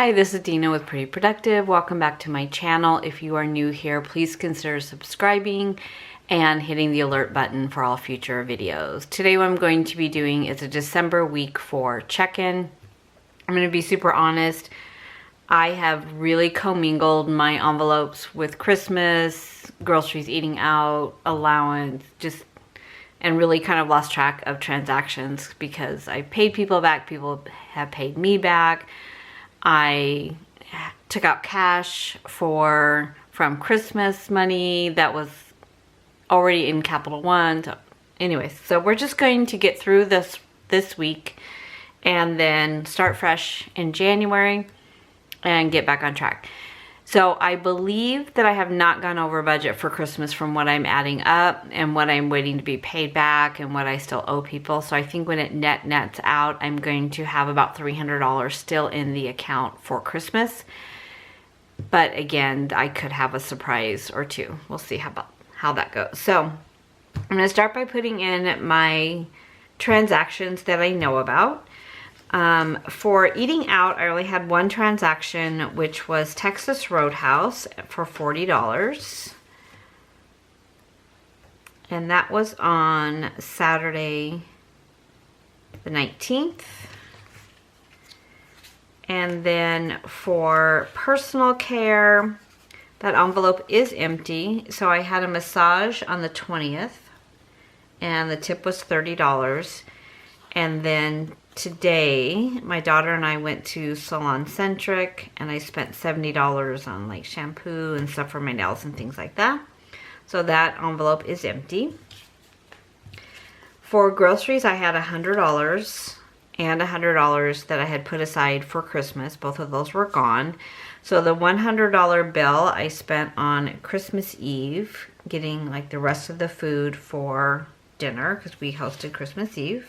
Hi, this is Dina with Pretty Productive. Welcome back to my channel. If you are new here, please consider subscribing and hitting the alert button for all future videos. Today what I'm going to be doing is a December week 4 check-in. I'm going to be super honest. I have really commingled my envelopes with Christmas, groceries, eating out, allowance, and really kind of lost track of transactions because I paid people back, people have paid me back. I took out cash from Christmas money that was already in Capital One. So anyways, so we're just going to get through this week and then start fresh in January and get back on track. So I believe that I have not gone over budget for Christmas from what I'm adding up and what I'm waiting to be paid back and what I still owe people. So I think when it nets out, I'm going to have about $300 still in the account for Christmas. But again, I could have a surprise or two. We'll see how that goes. So I'm going to start by putting in my transactions that I know about. For eating out, I only had one transaction, which was Texas Roadhouse for $40. And that was on Saturday the 19th. And then for personal care, that envelope is empty. So I had a massage on the 20th and the tip was $30. And then today, my daughter and I went to Salon Centric and I spent $70 on like shampoo and stuff for my nails and things like that. So that envelope is empty. For groceries, I had $100 and $100 that I had put aside for Christmas. Both of those were gone. So the $100 bill I spent on Christmas Eve, getting like the rest of the food for dinner because we hosted Christmas Eve.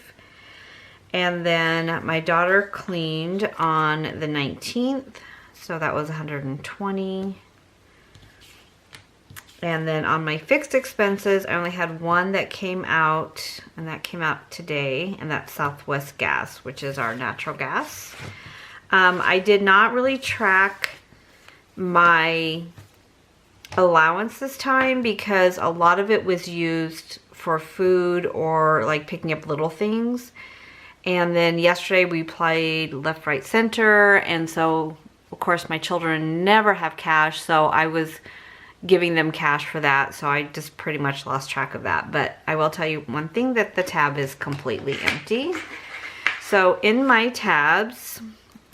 And then my daughter cleaned on the 19th, so that was $120. And then on my fixed expenses, I only had one that came out, and that came out today, and that's Southwest Gas, which is our natural gas. I did not really track my allowance this time because a lot of it was used for food or like picking up little things. And then yesterday we played left, right, center. And so, of course, my children never have cash. So I was giving them cash for that. So I just pretty much lost track of that. But I will tell you one thing, that the tab is completely empty. So in my tabs,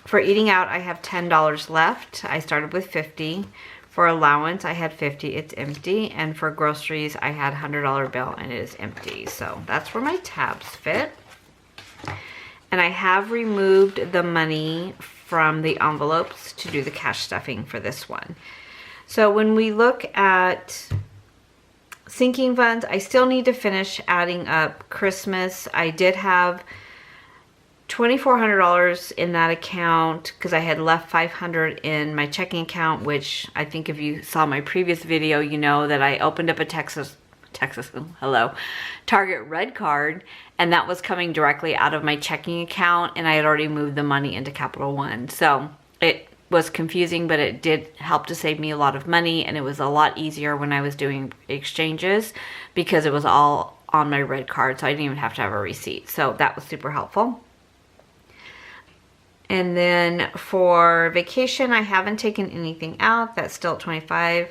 for eating out, I have $10 left. I started with $50. For allowance, I had $50. It's empty. And for groceries, I had a $100 bill and it is empty. So that's where my tabs fit. And I have removed the money from the envelopes to do the cash stuffing for this one. So when we look at sinking funds, I still need to finish adding up Christmas. I did have $2,400 in that account because I had left $500 in my checking account, which I think if you saw my previous video, you know that I opened up a Target Red card, and that was coming directly out of my checking account, and I had already moved the money into Capital One. So it was confusing, but it did help to save me a lot of money, and it was a lot easier when I was doing exchanges because it was all on my Red card, so I didn't even have to have a receipt. So that was super helpful. And then for vacation, I haven't taken anything out. That's still at $25.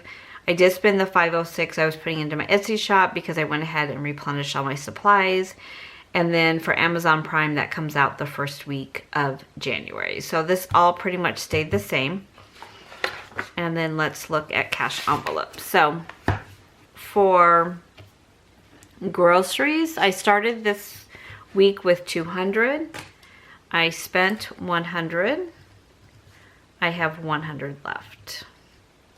I did spend the $506 I was putting into my Etsy shop because I went ahead and replenished all my supplies. And then for Amazon Prime, that comes out the first week of January. So this all pretty much stayed the same. And then let's look at cash envelopes. So for groceries, I started this week with $200. I spent $100. I have $100 left.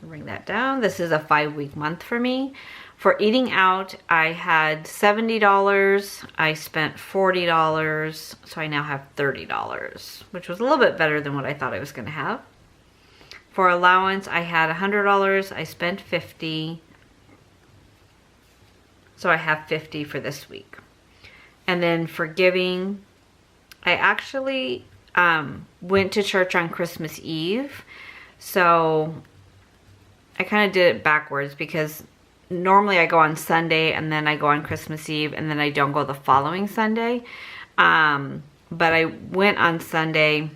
Bring that down. This is a 5-week month for me. For eating out, I had $70. I spent $40. So I now have $30, which was a little bit better than what I thought I was going to have. For allowance, I had $100. I spent $50. So I have $50 for this week. And then for giving, I actually went to church on Christmas Eve. So I kind of did it backwards because normally I go on Sunday and then I go on Christmas Eve and then I don't go the following Sunday. But I went on Sunday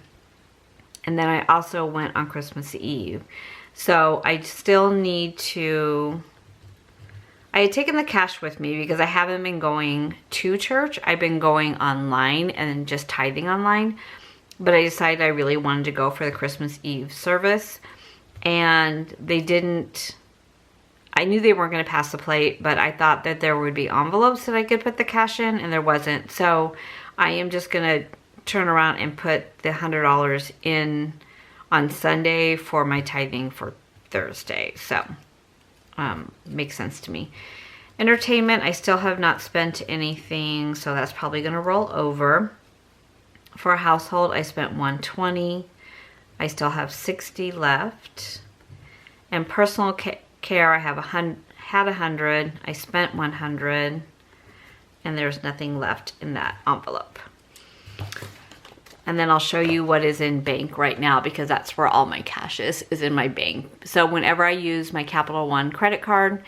and then I also went on Christmas Eve. So I still need to... I had taken the cash with me because I haven't been going to church. I've been going online and just tithing online. But I decided I really wanted to go for the Christmas Eve service. And they didn't... I knew they weren't going to pass the plate, but I thought that there would be envelopes that I could put the cash in, and there wasn't. So I am just going to turn around and put the $100 in on Sunday for my tithing for Thursday. So... makes sense to me. Entertainment, I still have not spent anything, so that's probably going to roll over. For a household, I spent $120. I still have $60 left. And personal care, I have had $100. I spent $100, and there's nothing left in that envelope. And then I'll show you what is in bank right now because that's where all my cash is in my bank. So whenever I use my Capital One credit card,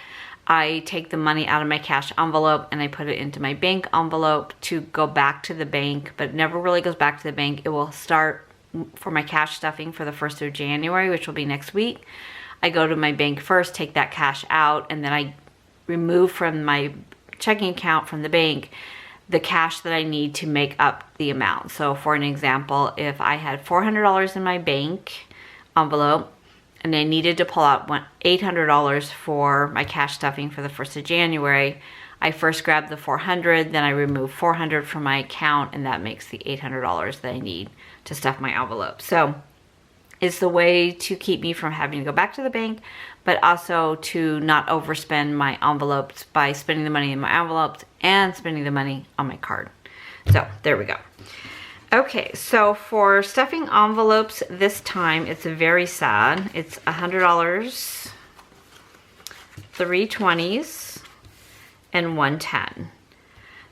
I take the money out of my cash envelope and I put it into my bank envelope to go back to the bank, but it never really goes back to the bank. It will start for my cash stuffing for the 1st of January, which will be next week. I go to my bank first, take that cash out, and then I remove from my checking account from the bank the cash that I need to make up the amount. So for an example, if I had $400 in my bank envelope and I needed to pull out $800 for my cash stuffing for the 1st of January, I first grab the $400, then I remove $400 from my account, and that makes the $800 that I need to stuff my envelope. So it's the way to keep me from having to go back to the bank, but also to not overspend my envelopes by spending the money in my envelopes and spending the money on my card. So there we go. Okay, so for stuffing envelopes this time, it's very sad. It's $100, 3 20s, and 110.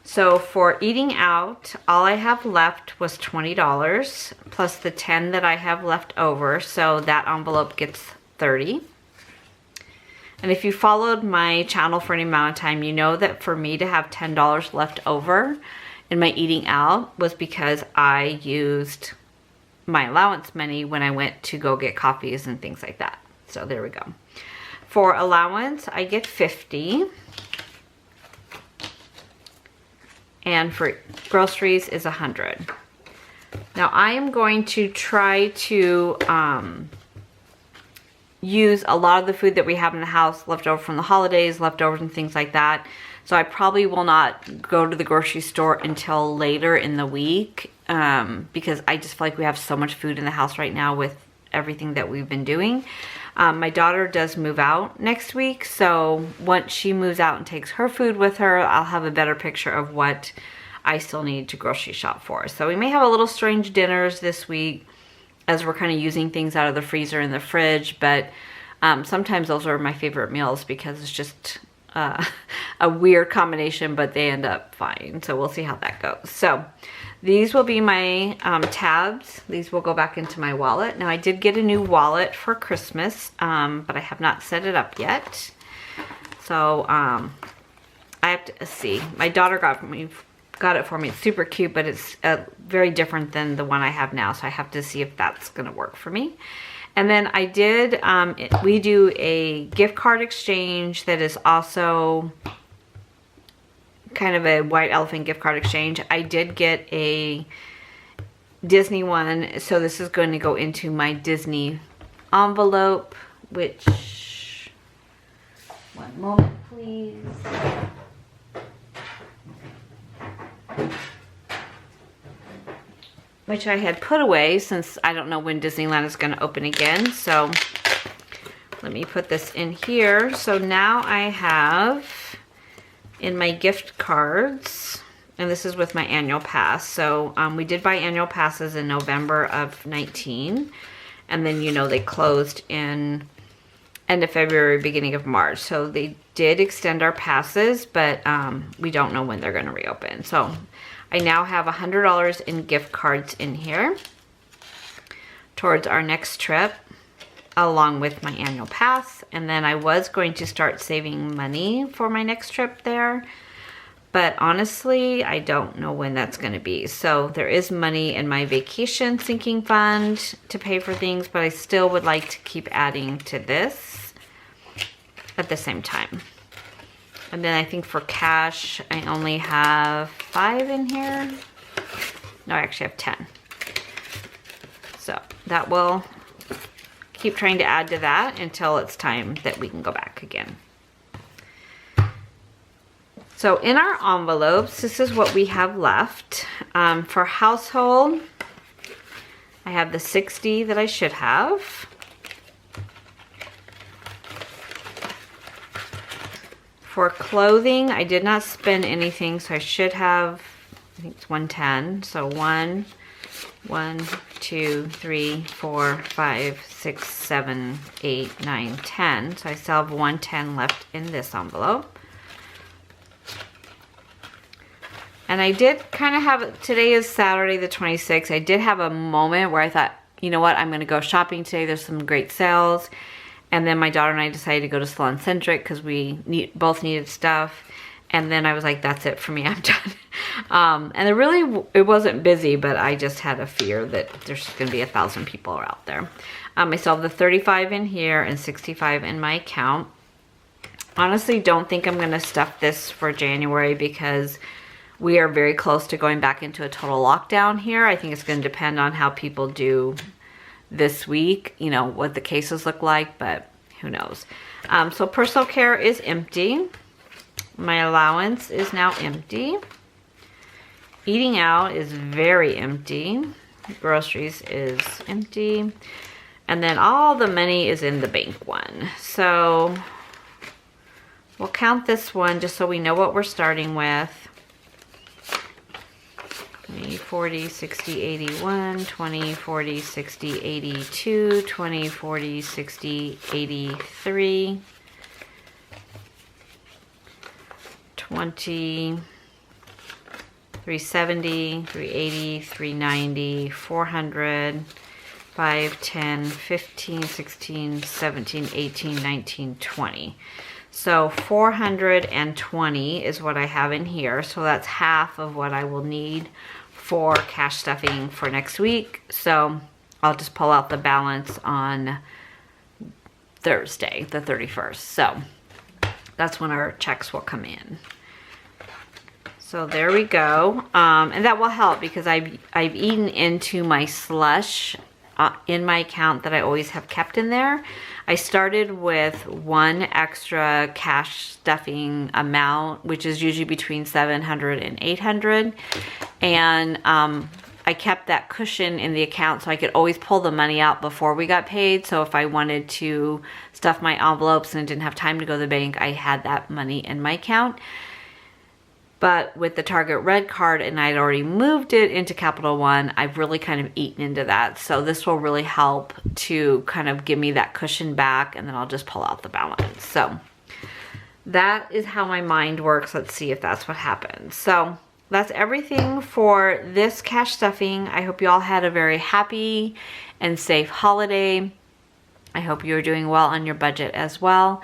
So for eating out, all I have left was $20 plus the 10 that I have left over. So that envelope gets 30. And if you followed my channel for any amount of time, you know that for me to have $10 left over in my eating out was because I used my allowance money when I went to go get coffees and things like that. So there we go. For allowance, I get 50. And for groceries is 100. Now I am going to try to use a lot of the food that we have in the house left over from the holidays, leftovers and things like that. So I probably will not go to the grocery store until later in the week because I just feel like we have so much food in the house right now with everything that we've been doing. My daughter does move out next week, so once she moves out and takes her food with her, I'll have a better picture of what I still need to grocery shop for. So we may have a little strange dinners this week as we're kind of using things out of the freezer and the fridge, but sometimes those are my favorite meals because it's just a weird combination, but they end up fine. So we'll see how that goes. So these will be my tabs. These will go back into my wallet. Now I did get a new wallet for Christmas, but I have not set it up yet. So I have to see. My daughter got it for me. It's super cute, but it's very different than the one I have now. So I have to see if that's going to work for me. And then I did, we do a gift card exchange that is also kind of a white elephant gift card exchange. I did get a Disney one, so this is going to go into my Disney envelope, which, one moment please. Which I had put away since I don't know when Disneyland is going to open again. So let me put this in here. So now I have in my gift cards, and this is with my annual pass. So we did buy annual passes in November of 19. And then, you know, they closed in end of February, beginning of March. So they did extend our passes, but we don't know when they're going to reopen. So I now have $100 in gift cards in here. towards our next trip along with my annual pass. And then I was going to start saving money for my next trip there. But honestly, I don't know when that's going to be. So there is money in my vacation sinking fund to pay for things, but I still would like to keep adding to this at the same time. And then I think for cash, I only have 5 in here. No, I actually have 10. So that will keep trying to add to that until it's time that we can go back again. So in our envelopes, this is what we have left. For household, I have the 60 that I should have. For clothing, I did not spend anything, so I should have, I think it's 110. So 1, 2, 3, 4, 5, 6, 7, 8, 9, 10. So I still have 110 left in this envelope. And I did kind of have, today is Saturday the 26th. I did have a moment where I thought, you know what, I'm going to go shopping today. There's some great sales. And then my daughter and I decided to go to Salon Centric because we both needed stuff. And then I was like, that's it for me, I'm done. And it wasn't busy, but I just had a fear that there's going to be 1,000 people out there. I still have the 35 in here and 65 in my account. Honestly, don't think I'm going to stuff this for January because we are very close to going back into a total lockdown here. I think it's going to depend on how people do this week, you know, what the cases look like, but who knows. So personal care is empty. My allowance is now empty. Eating out is very empty. Groceries is empty. And then all the money is in the bank one. So we'll count this one just so we know what we're starting with. 20, 40, 60, 81, 20, 40, 60, 82, 20, 40, 60, 83, 20, 370, 380, 390, 400, 5, 10, 15, 16, 17, 18, 19, 20. So 420 is what I have in here. So that's half of what I will need for cash stuffing for next week. So I'll just pull out the balance on Thursday, the 31st. So that's when our checks will come in. So there we go. And that will help because I've eaten into my slush in my account that I always have kept in there. I started with one extra cash stuffing amount, which is usually between 700 and 800. And I kept that cushion in the account so I could always pull the money out before we got paid. So if I wanted to stuff my envelopes and didn't have time to go to the bank, I had that money in my account. But with the Target Red card and I'd already moved it into Capital One, I've really kind of eaten into that. So this will really help to kind of give me that cushion back, and then I'll just pull out the balance. So that is how my mind works. Let's see if that's what happens. So that's everything for this cash stuffing. I hope you all had a very happy and safe holiday. I hope you're doing well on your budget as well.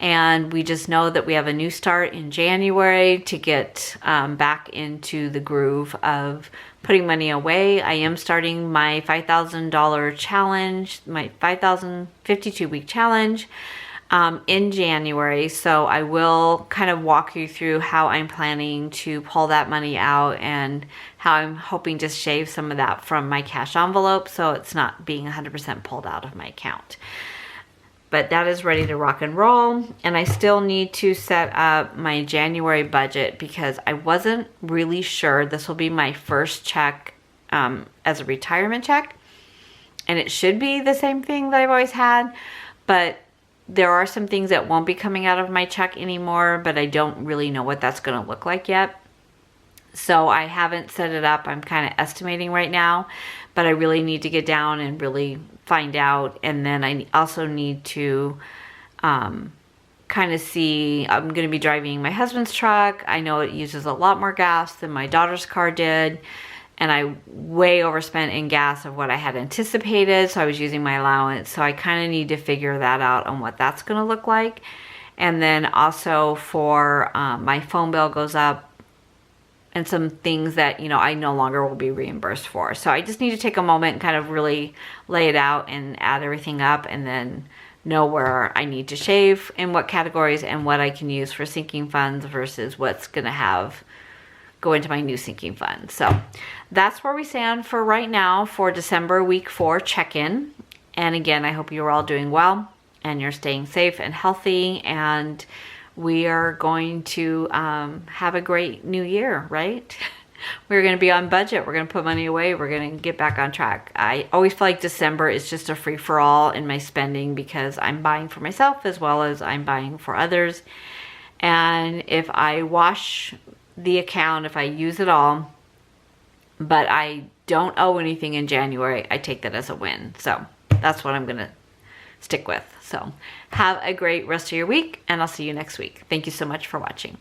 And we just know that we have a new start in January to get back into the groove of putting money away. I am starting my $5,000 challenge, my 52-week challenge in January. So I will kind of walk you through how I'm planning to pull that money out and how I'm hoping to shave some of that from my cash envelope so it's not being 100% pulled out of my account. But that is ready to rock and roll. And I still need to set up my January budget because I wasn't really sure. This will be my first check as a retirement check. And it should be the same thing that I've always had. But there are some things that won't be coming out of my check anymore. But I don't really know what that's going to look like yet. So I haven't set it up. I'm kind of estimating right now. But I really need to get down and really find out. And then I also need to kind of see, I'm going to be driving my husband's truck. I know it uses a lot more gas than my daughter's car did. and I way overspent in gas of what I had anticipated, so I was using my allowance. So I kind of need to figure that out on what that's going to look like. And then also for my phone bill goes up, and some things that, you know, I no longer will be reimbursed for. So I just need to take a moment and kind of really lay it out and add everything up, and then know where I need to shave, in what categories, and what I can use for sinking funds versus what's going to go into my new sinking fund. So that's where we stand for right now for December week 4 check-in. And again, I hope you're all doing well and you're staying safe and healthy, and we are going to have a great new year, right? We're going to be on budget. We're going to put money away. We're going to get back on track. I always feel like December is just a free-for-all in my spending, because I'm buying for myself as well as I'm buying for others. And if I wash the account, if I use it all, but I don't owe anything in January, I take that as a win. So that's what I'm going to stick with. So have a great rest of your week, and I'll see you next week. Thank you so much for watching.